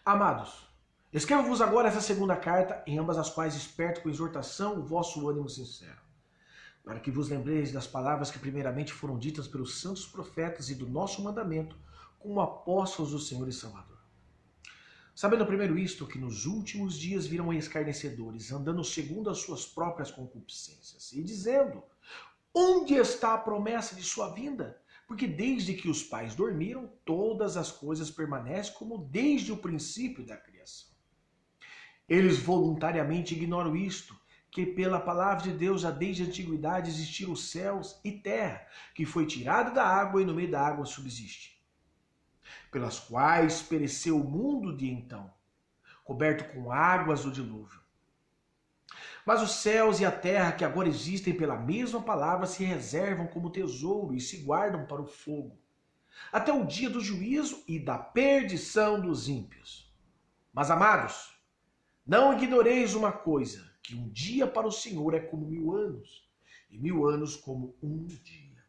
Amados, escrevo-vos agora essa segunda carta, em ambas as quais desperto com exortação o vosso ânimo sincero, para que vos lembreis das palavras que primeiramente foram ditas pelos santos profetas e do nosso mandamento como apóstolos do Senhor e Salvador. Sabendo primeiro isto, que nos últimos dias virão escarnecedores, andando segundo as suas próprias concupiscências, e dizendo: onde está a promessa de sua vinda? Porque desde que os pais dormiram, todas as coisas permanecem como desde o princípio da criação. Eles voluntariamente ignoram isto, que pela palavra de Deus já desde a antiguidade existiram os céus e terra, que foi tirada da água e no meio da água subsiste, pelas quais pereceu o mundo de então, coberto com águas do dilúvio. Mas os céus e a terra que agora existem pela mesma palavra se reservam como tesouro e se guardam para o fogo, até o dia do juízo e da perdição dos ímpios. Mas, amados, não ignoreis uma coisa, que um dia para o Senhor é como 1000 anos, e 1000 anos como um dia.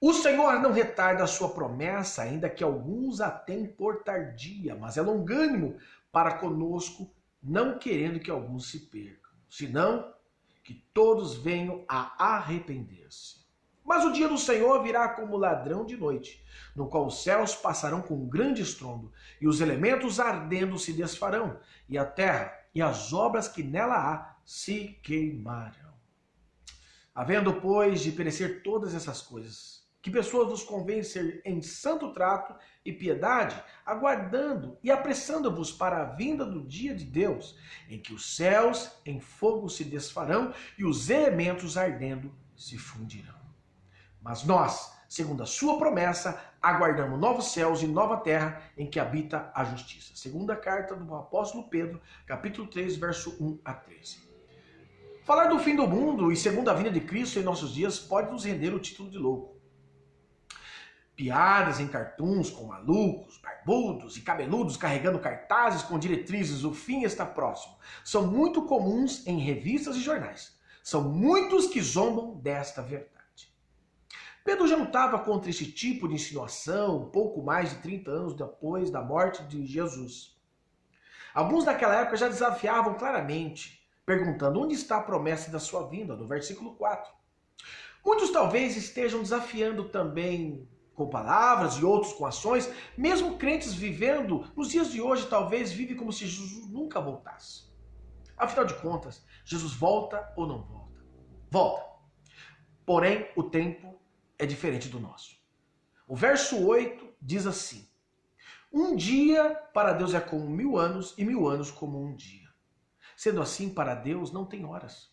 O Senhor não retarda a sua promessa, ainda que alguns a tenham por tardia, mas é longânimo para conosco, não querendo que alguns se percam, senão que todos venham a arrepender-se. Mas o dia do Senhor virá como ladrão de noite, no qual os céus passarão com um grande estrondo, e os elementos ardendo se desfarão, e a terra e as obras que nela há se queimarão. Havendo, pois, de perecer todas essas coisas, que pessoas vos convém ser em santo trato e piedade, aguardando e apressando-vos para a vinda do dia de Deus, em que os céus em fogo se desfarão e os elementos ardendo se fundirão. Mas nós, segundo a sua promessa, aguardamos novos céus e nova terra em que habita a justiça. Segunda carta do apóstolo Pedro, capítulo 3, verso 1 a 13. Falar do fim do mundo e segunda vinda de Cristo em nossos dias pode nos render o título de louco. Piadas em cartoons com malucos, barbudos e cabeludos carregando cartazes com diretrizes "o fim está próximo" são muito comuns em revistas e jornais. São muitos que zombam desta verdade. Pedro já lutava contra esse tipo de insinuação pouco mais de 30 anos depois da morte de Jesus. Alguns daquela época já desafiavam claramente, perguntando onde está a promessa da sua vinda, no versículo 4. Muitos talvez estejam desafiando também com palavras e outros com ações, mesmo crentes vivendo nos dias de hoje talvez vivem como se Jesus nunca voltasse. Afinal de contas, Jesus volta ou não volta? Volta. Porém, o tempo é diferente do nosso. O verso 8 diz assim: um dia para Deus é como 1000 anos e 1000 anos como um dia. Sendo assim, para Deus não tem horas.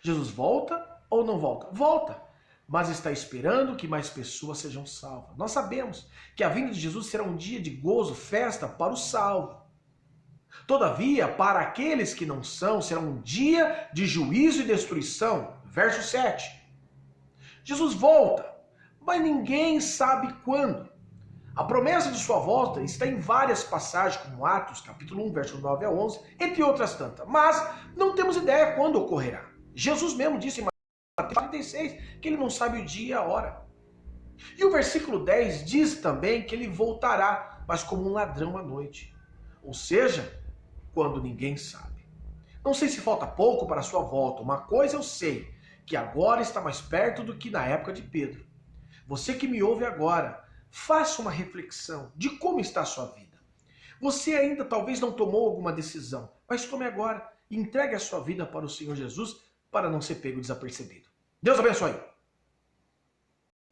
Jesus volta ou não volta? Volta, mas está esperando que mais pessoas sejam salvas. Nós sabemos que a vinda de Jesus será um dia de gozo, festa para o salvo. Todavia, para aqueles que não são, será um dia de juízo e destruição. Verso 7. Jesus volta, mas ninguém sabe quando. A promessa de sua volta está em várias passagens, como Atos, capítulo 1, verso 9 a 11, entre outras tantas. Mas não temos ideia quando ocorrerá. Jesus mesmo disse em Mateus 36 que ele não sabe o dia e a hora. E o versículo 10 diz também que ele voltará, mas como um ladrão à noite. Ou seja, quando ninguém sabe. Não sei se falta pouco para a sua volta. Uma coisa eu sei, que agora está mais perto do que na época de Pedro. Você que me ouve agora, faça uma reflexão de como está a sua vida. Você ainda talvez não tomou alguma decisão, mas tome agora e entregue a sua vida para o Senhor Jesus para não ser pego desapercebido. Deus abençoe.